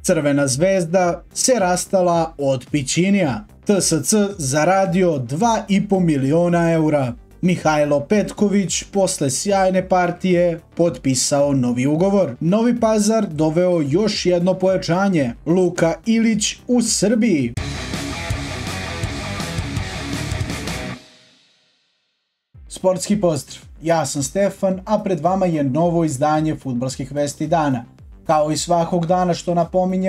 Crvena zvezda se rastala od Pićinija. TSC zaradio 2,5 miliona eura. Mihajlo Petković posle sjajne partije potpisao novi ugovor. Novi Pazar doveo još jedno pojačanje. Luka Ilić u Srbiji. Sportski pozdrav, ja sam Stefan, a pred vama je novo izdanje Fudbalskih vesti dana. Kao i svakog dana što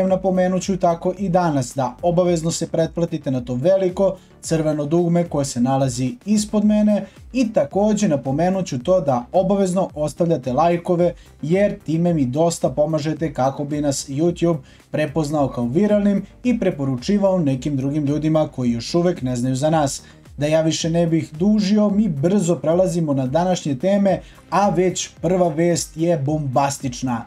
napomenut ću tako i danas da obavezno se pretplatite na to veliko crveno dugme koje se nalazi ispod mene i također napomenut ću to da obavezno ostavljate lajkove jer time mi dosta pomažete kako bi nas YouTube prepoznao kao viralnim i preporučivao nekim drugim ljudima koji još uvek ne znaju za nas. Da ja više ne bih dužio, mi brzo prelazimo na današnje teme, a već prva vest je bombastična.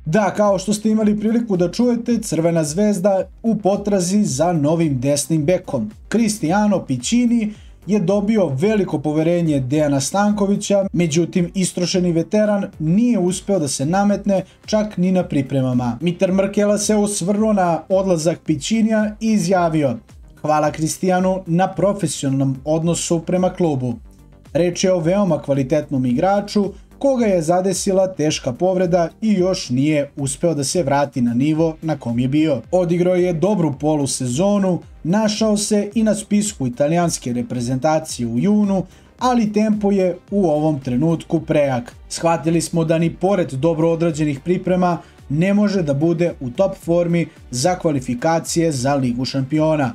Da, kao što ste imali priliku da čujete, Crvena zvezda u potrazi za novim desnim bekom. Cristiano Piccini je dobio veliko poverenje Dejana Stankovića, međutim istrošeni veteran nije uspeo da se nametne čak ni na pripremama. Mitar Mrkela se osvrnuo na odlazak Piccinija i izjavio: "Hvala Cristijanu na profesionalnom odnosu prema klubu. Reč je o veoma kvalitetnom igraču koga je zadesila teška povreda i još nije uspeo da se vrati na nivo na kom je bio. Odigrao je dobru polusezonu, našao se i na spisku italijanske reprezentacije u junu, ali tempo je u ovom trenutku prejak. Shvatili smo da ni pored dobro odrađenih priprema ne može da bude u top formi za kvalifikacije za Ligu šampiona.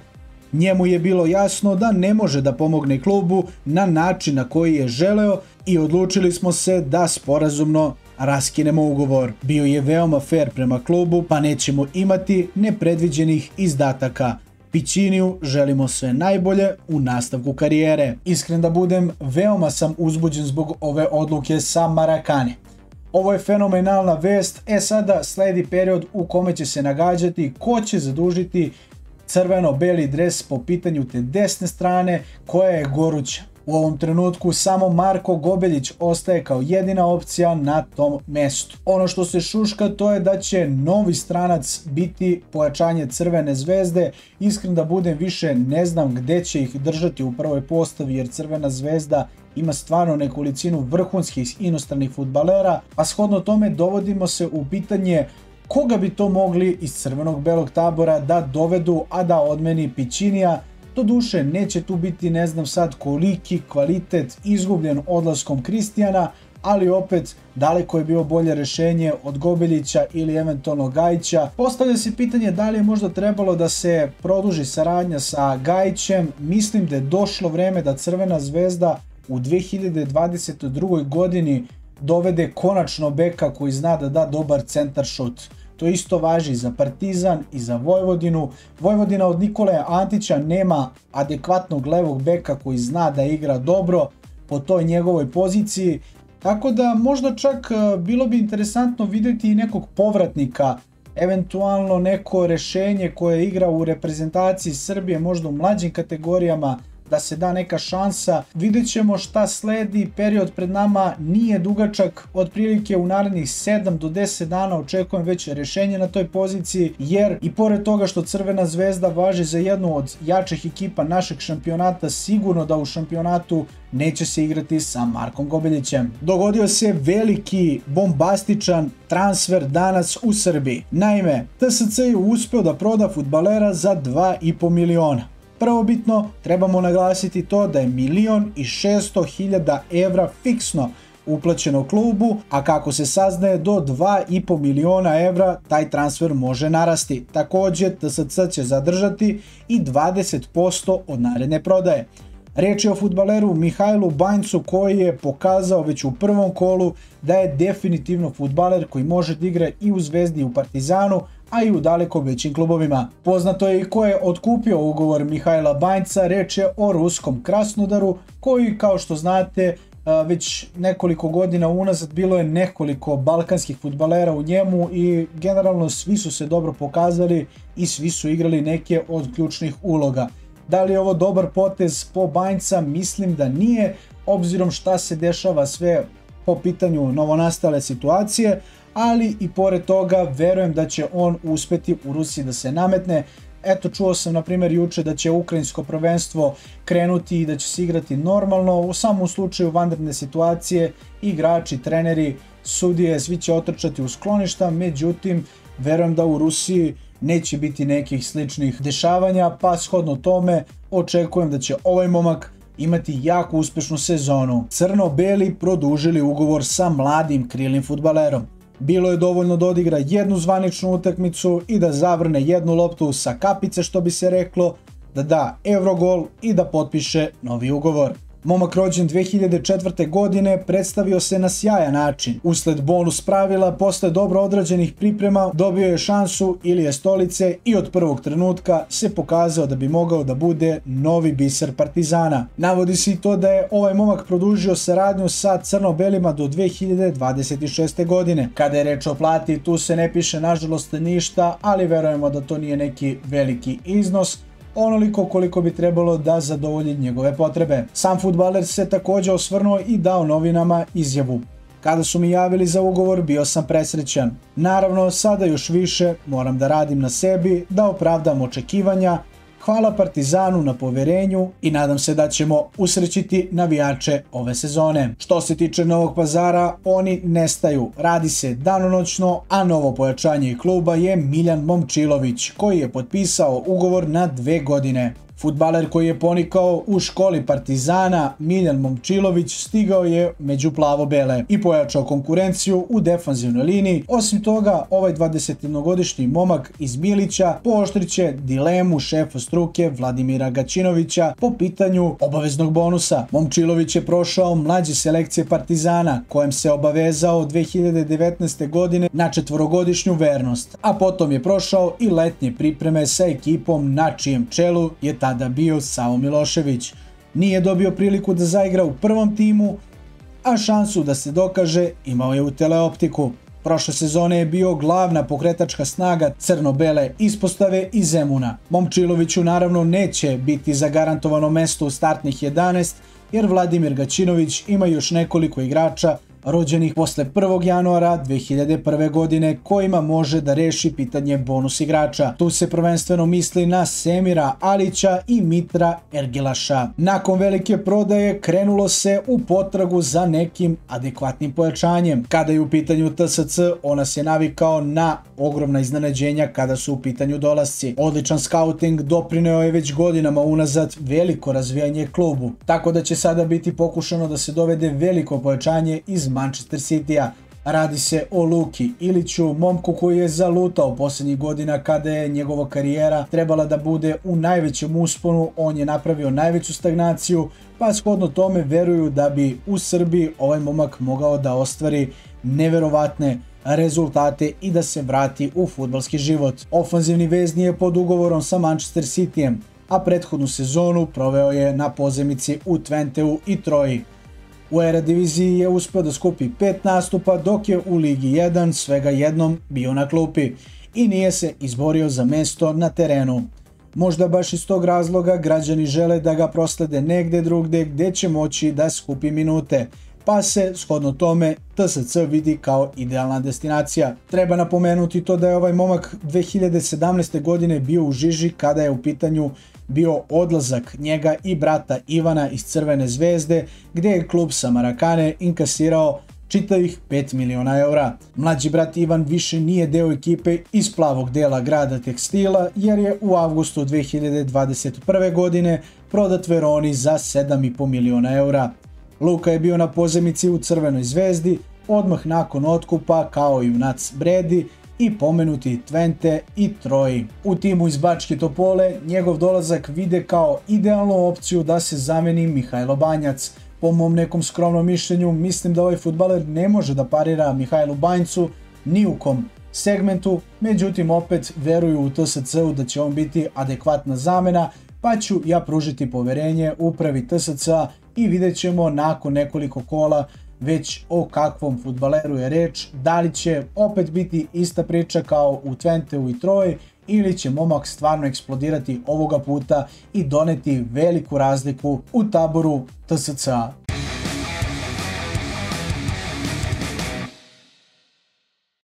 Njemu je bilo jasno da ne može da pomogne klubu na način na koji je želeo i odlučili smo se da sporazumno raskinemo ugovor. Bio je veoma fair prema klubu, pa nećemo imati nepredviđenih izdataka. Picciniju želimo sve najbolje u nastavku karijere." Iskren da budem, veoma sam uzbuđen zbog ove odluke sa Marakane. Ovo je fenomenalna vest, sada sledi period u kome će se nagađati ko će zadužiti crveno-beli dres po pitanju te desne strane koja je goruća. U ovom trenutku samo Marko Gobeljić ostaje kao jedina opcija na tom mestu. Ono što se šuška to je da će novi stranac biti pojačanje Crvene zvezde. Iskren da budem, više ne znam gde će ih držati u prvoj postavi jer Crvena zvezda ima stvarno nekolicinu vrhunskih inostranih fudbalera, a shodno tome dovodimo se u pitanje koga bi to mogli iz crvenog belog tabora da dovedu, a da odmeni Piccinija. Doduše neće tu biti ne znam sad koliki kvalitet izgubljen odlaskom Kristijana, ali opet daleko je bilo bolje rešenje od Gobeljića ili eventualno Gajića. Postavlja se pitanje da li je možda trebalo da se produži saradnja sa Gajićem. Mislim da je došlo vreme da Crvena zvezda u 2022. godini dovede konačno beka koji zna da da dobar centar šut. To isto važi za Partizan i za Vojvodinu. Vojvodina od Nikole Antića nema adekvatnog levog beka koji zna da igra dobro po toj njegovoj poziciji. Tako da možda čak bilo bi interesantno vidjeti i nekog povratnika, eventualno neko rešenje koje igra u reprezentaciji Srbije, možda u mlađim kategorijama, da se da neka šansa. Vidjet ćemo šta sledi, period pred nama nije dugačak, otprilike u narednih 7 do 10 dana očekujem već rešenje na toj poziciji, jer i pored toga što Crvena zvezda važi za jednu od jačih ekipa našeg šampionata, sigurno da u šampionatu neće se igrati sa Markom Gobeljićem. Dogodio se veliki bombastičan transfer danas u Srbiji. Naime, TSC je uspeo da proda fudbalera za 2,5 miliona. Prvobitno trebamo naglasiti to da je 1.600.000 evra fiksno uplaćeno klubu, a kako se saznaje do 2,5 miliona evra taj transfer može narasti. Također TSC će zadržati i 20% od naredne prodaje. Riječ je o fudbaleru Mihajlu Banjcu koji je pokazao već u prvom kolu da je definitivno fudbaler koji može da igra i u Zvezdi i u Partizanu, a i u daleko većim klubovima. Poznato je i ko je otkupio ugovor Mihajla Banjca, reč je o ruskom Krasnodaru koji, kao što znate, već nekoliko godina unazad bilo je nekoliko balkanskih fudbalera u njemu i generalno svi su se dobro pokazali i svi su igrali neke od ključnih uloga. Da li je ovo dobar potez po Banjca? Mislim da nije, obzirom šta se dešava sve po pitanju novonastale situacije, ali i pored toga verujem da će on uspeti u Rusiji da se nametne. Eto, čuo sam na primjer juče da će ukrajinsko prvenstvo krenuti i da će se igrati normalno, u samom slučaju vanredne situacije, igrači, treneri, sudije, svi će otrčati u skloništa, međutim verujem da u Rusiji neće biti nekih sličnih dešavanja, pa shodno tome očekujem da će ovaj momak imati jako uspješnu sezonu. Crno-beli produžili ugovor sa mladim krilnim fudbalerom. Bilo je dovoljno da odigra jednu zvaničnu utakmicu i da zavrne jednu loptu sa kapice, što bi se reklo, da da Eurogol i da potpiše novi ugovor. Momak rođen 2004. godine predstavio se na sjajan način. Usled bonus pravila, posle dobro odrađenih priprema, dobio je šansu Ilije Stolice i od prvog trenutka se pokazao da bi mogao da bude novi biser Partizana. Navodi se i to da je ovaj momak produžio saradnju sa crno-belima do 2026. godine. Kada je reč o plati, tu se ne piše nažalost ništa, ali verujemo da to nije neki veliki iznos, onoliko koliko bi trebalo da zadovolji njegove potrebe. Sam fudbaler se također osvrnuo i dao novinama izjavu: "Kada su mi javili za ugovor, bio sam presrećan. Naravno, sada još više moram da radim na sebi, da opravdam očekivanja. Hvala Partizanu na poverenju i nadam se da ćemo usrećiti navijače ove sezone." Što se tiče Novog Pazara, oni nestaju. Radi se danonoćno, a novo pojačanje kluba je Miljan Momčilović, koji je potpisao ugovor na 2 godine. Fudbaler koji je ponikao u školi Partizana, Miljan Momčilović, stigao je među plavo-bele i pojačao konkurenciju u defanzivnoj liniji. Osim toga, ovaj 21-godišnji momak iz Milića pooštriće dilemu šefa struke Vladimira Gaćinovića po pitanju obaveznog bonusa. Momčilović je prošao mlađe selekcije Partizana, kojem se obavezao 2019. godine na 4-godišnju vernost, a potom je prošao i letnje pripreme sa ekipom na čijem čelu je tada bio Savo Milošević. Nije dobio priliku da zaigra u prvom timu, a šansu da se dokaže imao je u Teleoptiku. Prošle sezone je bio glavna pokretačka snaga crno-bele ispostave iz Zemuna. Momčiloviću naravno neće biti zagarantovano mesto u startnih 11, jer Vladimir Gaćinović ima još nekoliko igrača rođenih posle 1. januara 2001. godine kojima može da reši pitanje bonus igrača. Tu se prvenstveno misli na Semira Alića i Mitra Ergilaša. Nakon velike prodaje krenulo se u potragu za nekim adekvatnim pojačanjem. Kada je u pitanju TSC, on nas je navikao na ogromna iznenađenja kada su u pitanju dolasci. Odličan skauting doprineo je već godinama unazad veliko razvijanje klubu, tako da će sada biti pokušano da se dovede veliko pojačanje iz Manchester City-a. Radi se o Luki Iliću, momku koji je zalutao posljednjih godina kada je njegova karijera trebala da bude u najvećem usponu. On je napravio najveću stagnaciju, pa shodno tome veruju da bi u Srbiji ovaj momak mogao da ostvari neverovatne rezultate i da se vrati u fudbalski život. Ofanzivni vezni je pod ugovorom sa Manchester Cityjem, a prethodnu sezonu proveo je na pozemici u Twenteu i Troji. U Erediviziji je uspio da skupi 5 nastupa, dok je u Ligi 1 svega jednom bio na klupi i nije se izborio za mesto na terenu. Možda baš iz tog razloga građani žele da ga proslede negde drugde gde će moći da skupi minute, pa se shodno tome TSC vidi kao idealna destinacija. Treba napomenuti to da je ovaj momak 2017. godine bio u žiži kada je u pitanju bio odlazak njega i brata Ivana iz Crvene zvezde, gdje je klub sa Marakane inkasirao čitavih 5 miliona eura. Mlađi brat Ivan više nije deo ekipe iz plavog dela grada tekstila, jer je u avgustu 2021. godine prodat Veroni za 7,5 miliona eura. Luka je bio na pozemici u Crvenoj zvezdi odmah nakon otkupa kao i junac Bredi i pomenuti Twente i Troji. U timu iz Bačke Topole njegov dolazak vide kao idealnu opciju da se zameni Mihajlo Banjac. Po mom nekom skromnom mišljenju mislim da ovaj fudbaler ne može da parira Mihajlu Banjcu ni u kom segmentu, međutim opet veruju u TSC-u da će on biti adekvatna zamena, pa ću ja pružiti poverenje upravi TSC-a i vidjet ćemo nakon nekoliko kola već o kakvom fudbaleru je reč, da li će opet biti ista priča kao u Twenteu i Troji ili će momak stvarno eksplodirati ovoga puta i doneti veliku razliku u taboru TSC-a.